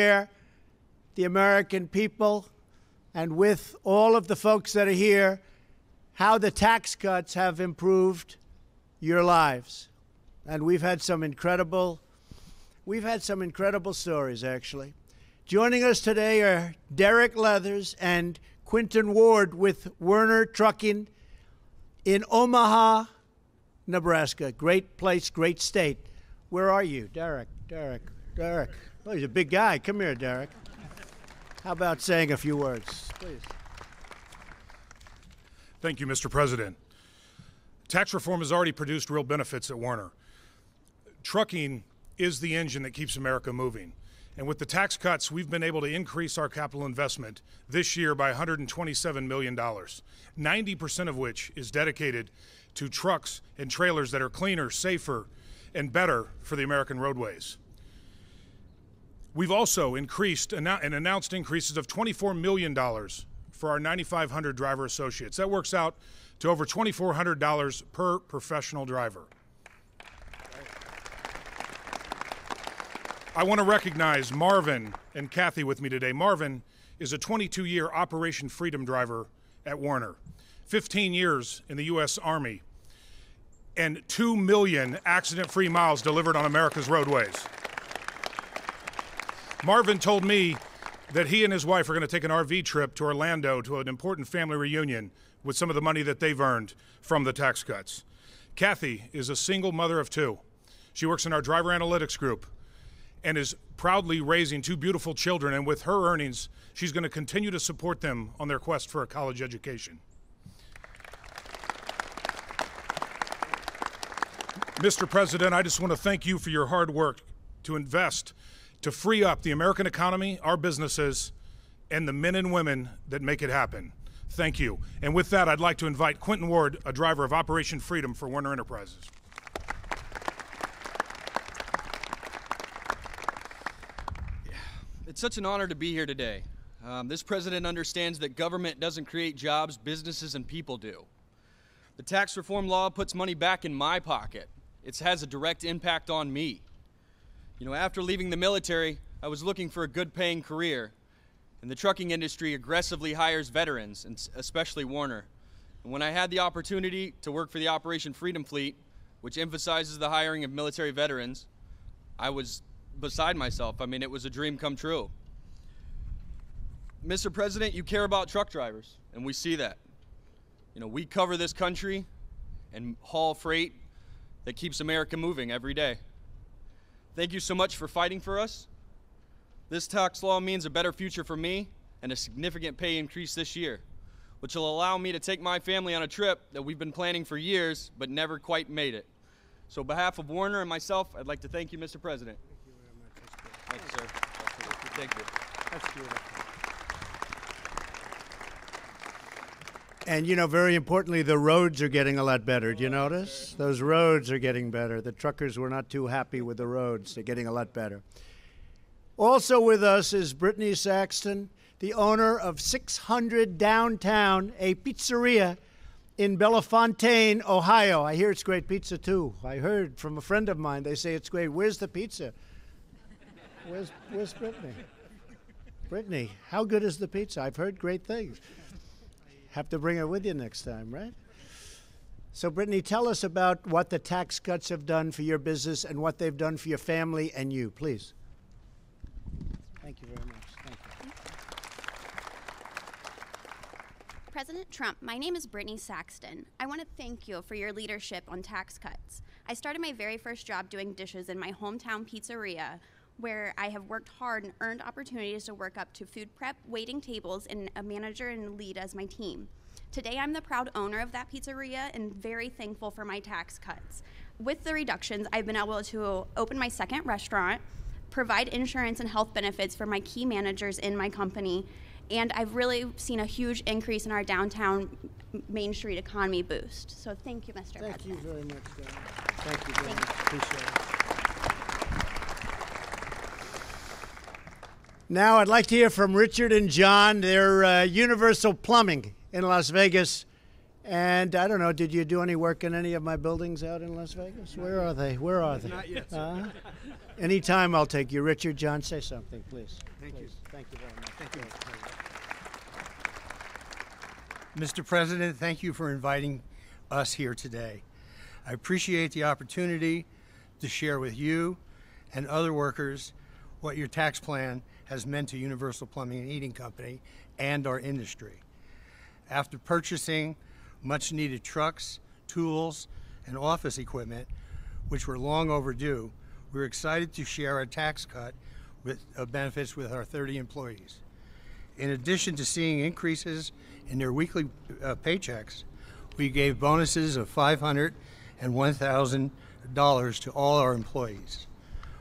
share the American people and with all of the folks that are here how the tax cuts have improved your lives. And we've had some incredible stories, actually. Joining us today are Derek Leathers and Quinton Ward with Werner Trucking in Omaha, Nebraska. Great place, great state. Where are you? Derek. Oh, he's a big guy. Come here, Derek. How about saying a few words, please? Thank you, Mr. President. Tax reform has already produced real benefits at Werner. Trucking is the engine that keeps America moving. And with the tax cuts, we've been able to increase our capital investment this year by $127 million, 90% of which is dedicated to trucks and trailers that are cleaner, safer, and better for the American roadways. We've also increased and announced increases of $24 million for our 9,500 driver associates. That works out to over $2,400 per professional driver. I want to recognize Marvin and Kathy with me today. Marvin is a 22-year Operation Freedom driver at Werner, 15 years in the U.S. Army, and 2 million accident-free miles delivered on America's roadways. Marvin told me that he and his wife are going to take an RV trip to Orlando to an important family reunion with some of the money that they've earned from the tax cuts. Kathy is a single mother of 2. She works in our driver analytics group and is proudly raising 2 beautiful children, and with her earnings, she's going to continue to support them on their quest for a college education. Mr. President, I just want to thank you for your hard work to invest, to free up the American economy, our businesses, and the men and women that make it happen. Thank you. And with that, I'd like to invite Quinton Ward, a driver of Operation Freedom for Werner Enterprises. It's such an honor to be here today. This president understands that government doesn't create jobs, businesses and people do. The tax reform law puts money back in my pocket. It has a direct impact on me. You know, after leaving the military, I was looking for a good paying career, and the trucking industry aggressively hires veterans, and especially Werner. And when I had the opportunity to work for the Operation Freedom Fleet, which emphasizes the hiring of military veterans, I was beside myself. I mean, it was a dream come true. Mr. President, you care about truck drivers, and we see that. You know, we cover this country and haul freight that keeps America moving every day. Thank you so much for fighting for us. This tax law means a better future for me and a significant pay increase this year, which will allow me to take my family on a trip that we've been planning for years but never quite made it. So on behalf of Werner and myself, I'd like to thank you, Mr. President. Thank you, sir. Thank you. That's beautiful. And, you know, very importantly, the roads are getting a lot better. Do you notice? Those roads are getting better. The truckers were not too happy with the roads. They're getting a lot better. Also with us is Brittany Saxton, the owner of 600 Downtown, a pizzeria in Bellefontaine, Ohio. I hear it's great pizza, too. I heard from a friend of mine. They say it's great. Where's the pizza? Where's Brittany? Brittany, how good is the pizza? I've heard great things. Have to bring her with you next time, right? So, Brittany, tell us about what the tax cuts have done for your business and what they've done for your family and you, please. Thank you very much. Thank you. President Trump, my name is Brittany Saxton. I want to thank you for your leadership on tax cuts. I started my very first job doing dishes in my hometown pizzeria, where I have worked hard and earned opportunities to work up to food prep, waiting tables, and a manager and lead as my team. Today, I'm the proud owner of that pizzeria and very thankful for my tax cuts. With the reductions, I've been able to open my second restaurant, provide insurance and health benefits for my key managers in my company, and I've really seen a huge increase in our downtown Main Street economy boost. So thank you, Mr. President. Thank you very much, Dan. Thank you very much. Appreciate it. Now I'd like to hear from Richard and John. They're Universal Plumbing in Las Vegas. And I don't know, did you do any work in any of my buildings out in Las Vegas? Where are they? Where are they? Not yet, sir. Anytime I'll take you. Richard, John, say something, please. Thank you. Thank you very much. Thank you. Mr. President, thank you for inviting us here today. I appreciate the opportunity to share with you and other workers what your tax plan has meant to Universal Plumbing and Heating Company and our industry. After purchasing much needed trucks, tools, and office equipment, which were long overdue, we're excited to share our tax cut with benefits with our 30 employees. In addition to seeing increases in their weekly paychecks, we gave bonuses of $500 and $1,000 to all our employees.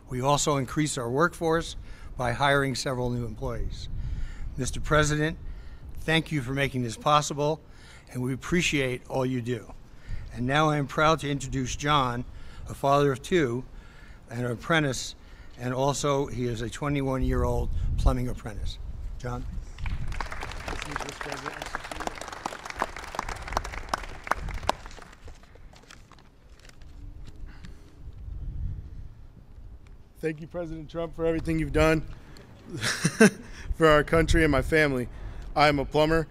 We also increased our workforce by hiring several new employees. Mr. President, thank you for making this possible, and we appreciate all you do. And now I am proud to introduce John, a father of two, and an apprentice, and also he is a 21-year-old plumbing apprentice. John? Thank you, President Trump, for everything you've done for our country and my family. I'm a plumber.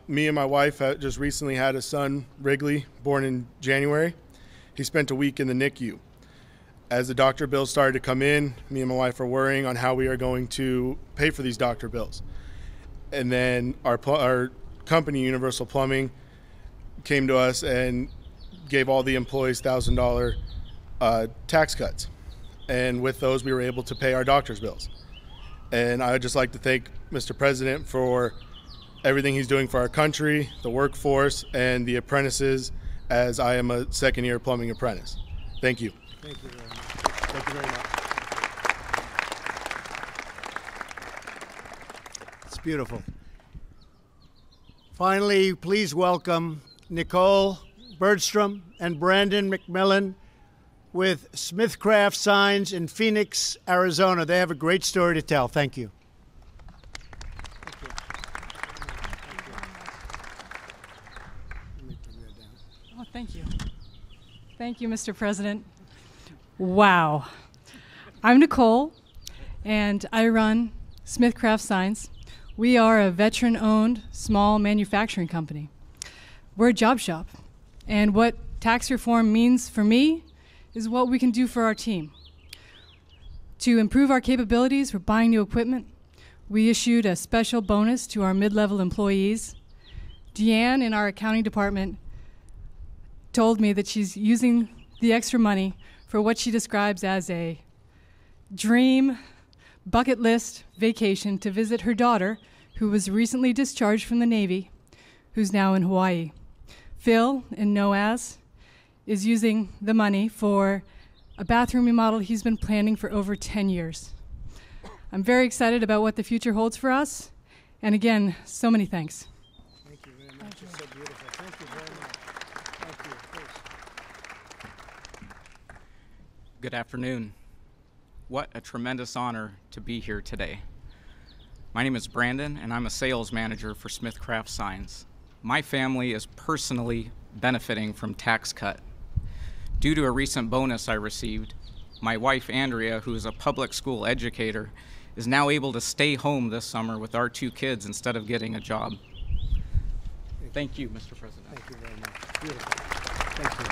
Me and my wife have just recently had a son, Wrigley, born in January. He spent a week in the NICU. As the doctor bills started to come in, me and my wife are worrying on how we are going to pay for these doctor bills. And then our company, Universal Plumbing, came to us and gave all the employees $1,000 tax cuts. And with those, we were able to pay our doctor's bills. And I would just like to thank Mr. President for everything he's doing for our country, the workforce, and the apprentices, as I am a second-year plumbing apprentice. Thank you. Thank you very much. Thank you very much. It's beautiful. Finally, please welcome Nicole, Bergstrom, and Brandon McMillan with Smithcraft Signs in Phoenix, Arizona. They have a great story to tell. Thank you. Oh, thank you. Thank you, Mr. President. Wow. I'm Nicole, and I run Smithcraft Signs. We are a veteran-owned small manufacturing company. We're a job shop, and what tax reform means for me is what we can do for our team. To improve our capabilities, we're buying new equipment. We issued a special bonus to our mid-level employees. Deanne in our accounting department told me that she's using the extra money for what she describes as a dream bucket list vacation to visit her daughter, who was recently discharged from the Navy, who's now in Hawaii. Phil in NOAS is using the money for a bathroom remodel he's been planning for over 10 years. I'm very excited about what the future holds for us. And again, so many thanks. Thank you very much. It's so beautiful. Thank you very much. Thank you. Please. Good afternoon. What a tremendous honor to be here today. My name is Brandon, and I'm a sales manager for Smithcraft Signs. My family is personally benefiting from tax cut. Due to a recent bonus I received, my wife, Andrea, who is a public school educator, is now able to stay home this summer with our two kids instead of getting a job. Thank you, Mr. President. Thank you very much. Beautiful. Thank you.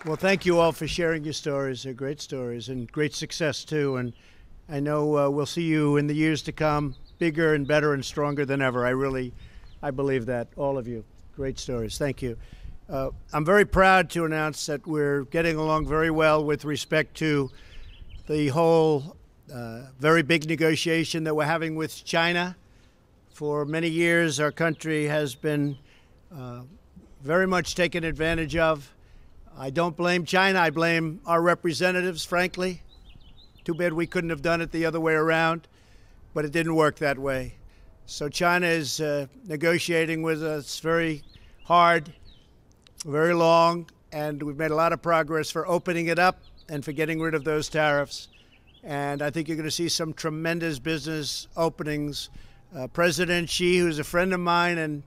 Well, thank you all for sharing your stories. They're great stories and great success, too. And I know we'll see you in the years to come, bigger and better and stronger than ever. I believe that, all of you. Great stories. Thank you. I'm very proud to announce that we're getting along very well with respect to the whole very big negotiation that we're having with China. For many years, our country has been very much taken advantage of. I don't blame China. I blame our representatives, frankly. Too bad we couldn't have done it the other way around, but it didn't work that way. So China is negotiating with us very hard, very long, and we've made a lot of progress for opening it up and for getting rid of those tariffs. And I think you're going to see some tremendous business openings President Xi, who's a friend of mine and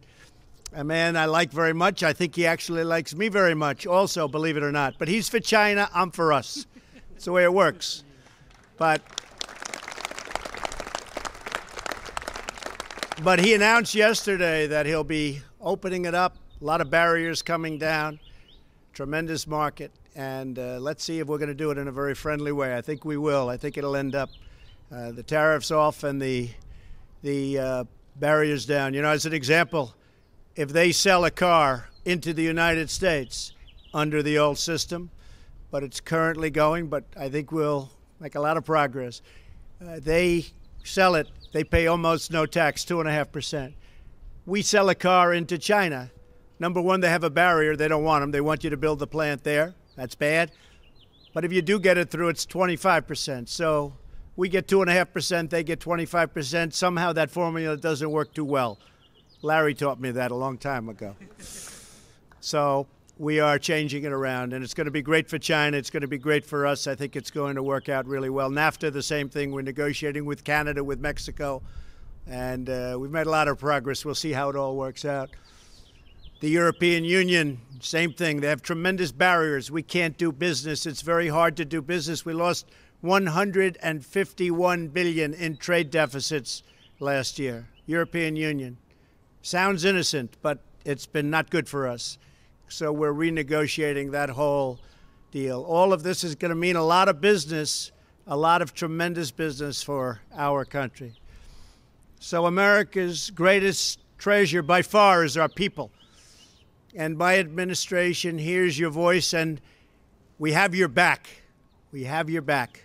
a man I like very much. I think he actually likes me very much also, believe it or not. But he's for China, I'm for us. It's the way it works. But he announced yesterday that he'll be opening it up, a lot of barriers coming down, tremendous market. And let's see if we're going to do it in a very friendly way. I think we will. I think it'll end up the tariffs off and the barriers down. You know, as an example, if they sell a car into the United States under the old system, but it's currently going, but I think we'll make a lot of progress. They sell it, they pay almost no tax, 2.5%. We sell a car into China. Number one, they have a barrier. They don't want them. They want you to build the plant there. That's bad. But if you do get it through, it's 25%. So we get 2.5%, they get 25%. Somehow that formula doesn't work too well. Larry taught me that a long time ago. So we are changing it around, and it's going to be great for China. It's going to be great for us. I think it's going to work out really well. NAFTA, the same thing. We're negotiating with Canada, with Mexico, and we've made a lot of progress. We'll see how it all works out. The European Union, same thing. They have tremendous barriers. We can't do business. It's very hard to do business. We lost $151 billion in trade deficits last year. European Union. Sounds innocent, but it's been not good for us. So we're renegotiating that whole deal. All of this is going to mean a lot of business, a lot of tremendous business for our country. So America's greatest treasure by far is our people. And my administration hears your voice, and we have your back. We have your back.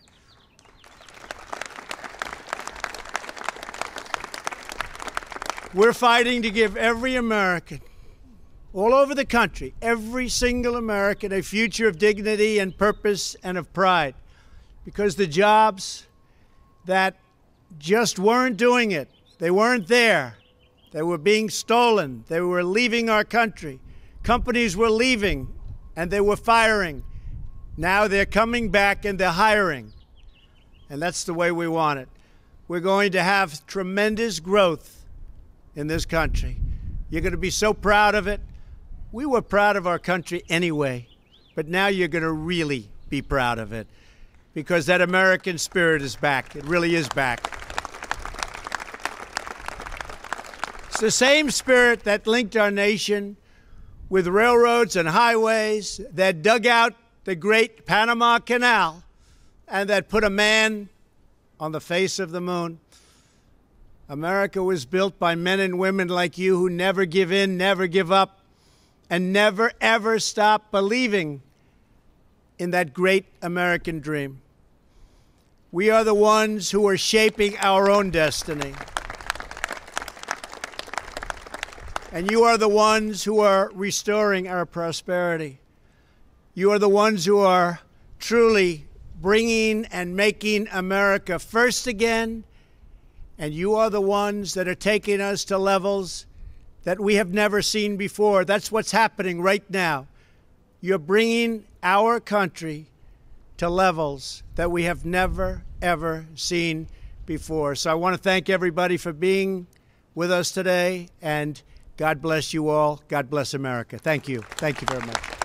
We're fighting to give every American, all over the country, every single American, a future of dignity and purpose and of pride. Because the jobs that just weren't doing it, they weren't there. They were being stolen. They were leaving our country. Companies were leaving, and they were firing. Now they're coming back, and they're hiring. And that's the way we want it. We're going to have tremendous growth in this country. You're going to be so proud of it. We were proud of our country anyway, but now you're going to really be proud of it because that American spirit is back. It really is back. It's the same spirit that linked our nation with railroads and highways, that dug out the great Panama Canal, and that put a man on the face of the moon. America was built by men and women like you who never give in, never give up, and never, ever stop believing in that great American dream. We are the ones who are shaping our own destiny. And you are the ones who are restoring our prosperity. You are the ones who are truly bringing and making America first again. And you are the ones that are taking us to levels that we have never seen before. That's what's happening right now. You're bringing our country to levels that we have never, ever seen before. So I want to thank everybody for being with us today, and God bless you all. God bless America. Thank you. Thank you very much.